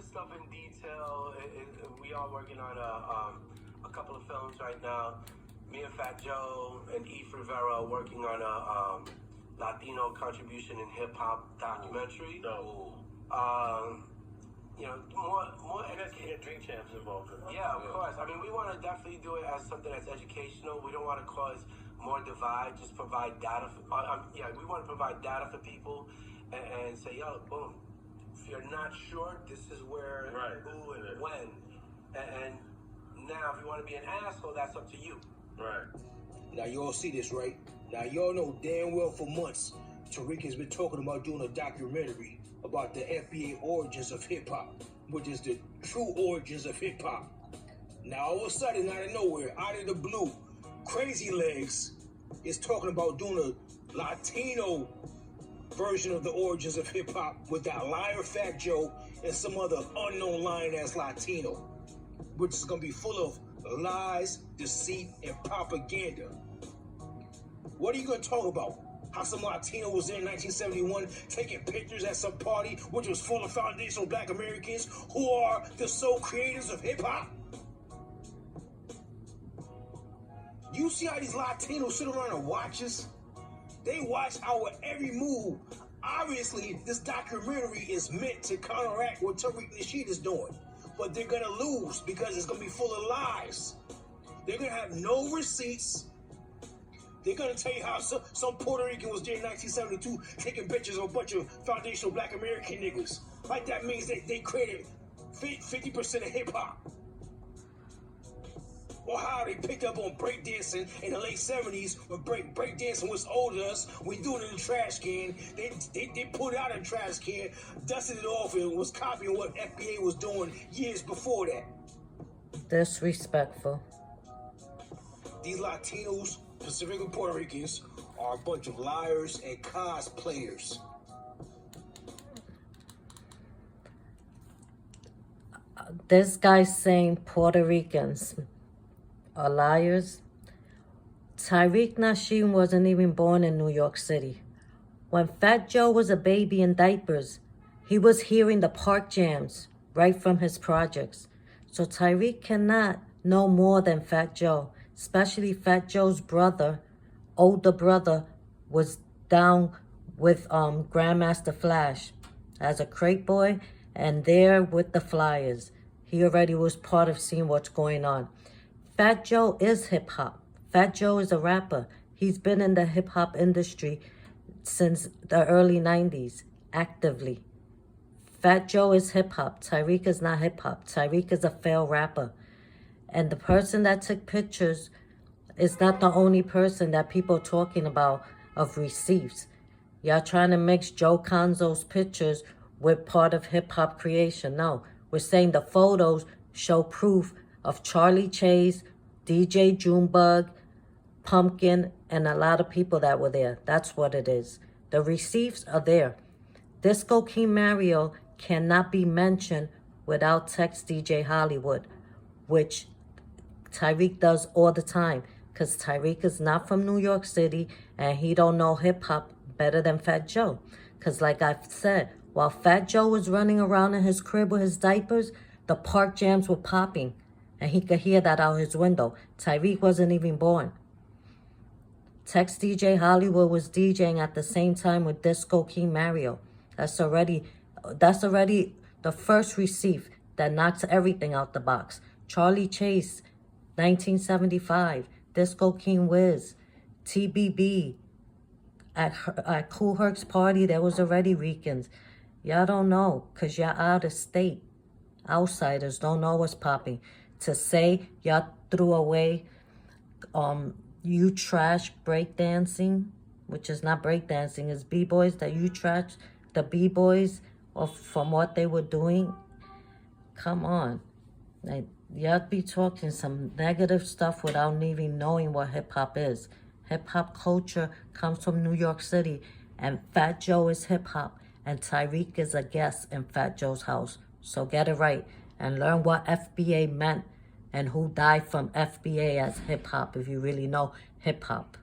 stuff in detail. We are working on a couple of films right now. Me and Fat Joe and Eve Rivera are working on a Latino contribution in hip hop documentary. You know, more educated. Drink Champs involved in it. Yeah, of course. I mean, we want to definitely do it as something that's educational. We don't want to cause more divide. Just provide data. We want to provide data for people and say, yo, boom. If you're not sure, this is where, who, and when. And now, if you want to be an asshole, that's up to you. Right. Now, y'all see this, right? Now, y'all know damn well for months, Tariq has been talking about doing a documentary about the FBA origins of hip-hop, which is the true origins of hip-hop. Now, all of a sudden, out of nowhere, out of the blue, Crazy Legs is talking about doing a Latino version of the origins of hip-hop with that liar Fat Joe and some other unknown lying-ass Latino, which is going to be full of lies, deceit, and propaganda. What are you going to talk about? How some Latino was there in 1971 taking pictures at some party which was full of foundational black Americans who are the sole creators of hip-hop? You see how these Latinos sit around and watch us? They watch our every move. Obviously, this documentary is meant to counteract what Tariq Nasheed is doing. But they're going to lose because it's going to be full of lies. They're going to have no receipts. They're going to tell you how some Puerto Rican was there in 1972 taking pictures of a bunch of foundational black American niggas. Like that means they created 50% of hip-hop. Or how they picked up on breakdancing in the late 70s when breakdancing was old to us. We threw it in the trash can. They put it out in the trash can, dusted it off, and was copying what FBA was doing years before that. Disrespectful. These Latinos, Pacific and Puerto Ricans, are a bunch of liars and cosplayers. This guy's saying Puerto Ricans are liars. Tariq Nasheed wasn't even born in New York City. When Fat Joe was a baby in diapers, he was hearing the park jams right from his projects. So Tariq cannot know more than Fat Joe, especially Fat Joe's brother, older brother, was down with Grandmaster Flash as a crate boy and there with the Flyers. He already was part of seeing what's going on. Fat Joe is hip-hop. Fat Joe is a rapper. He's been in the hip-hop industry since the early 90s, actively. Fat Joe is hip-hop. Tariq is not hip-hop. Tariq is a failed rapper. And the person that took pictures is not the only person that people are talking about of receipts. Y'all trying to mix Joe Conzo's pictures with part of hip-hop creation. No, we're saying the photos show proof of Charlie Chase, DJ Junebug, Pumpkin, and a lot of people that were there. That's what it is. The receipts are there. Disco King Mario cannot be mentioned without Text DJ Hollywood, which Tariq does all the time, because Tariq is not from New York City and he don't know hip-hop better than Fat Joe. Because like I've said, while Fat Joe was running around in his crib with his diapers, the park jams were popping. And he could hear that out his window. Tariq wasn't even born. Text DJ Hollywood was DJing at the same time with Disco King Mario. That's already the first receipt that knocks everything out the box. Charlie Chase, 1975. Disco King Wiz. TBB. At Kool Herc's party, there was already Ricans. Y'all don't know, because y'all out of state. Outsiders don't know what's popping. To say y'all threw away you trash breakdancing, which is not breakdancing, it's b-boys, that you trash the b-boys from what they were doing. Come on. Like, y'all be talking some negative stuff without even knowing what hip-hop is. Hip-hop culture comes from New York City, and Fat Joe is hip-hop, and Tariq is a guest in Fat Joe's house. So get it right and learn what FBA meant and who died from FBA as hip-hop if you really know hip-hop.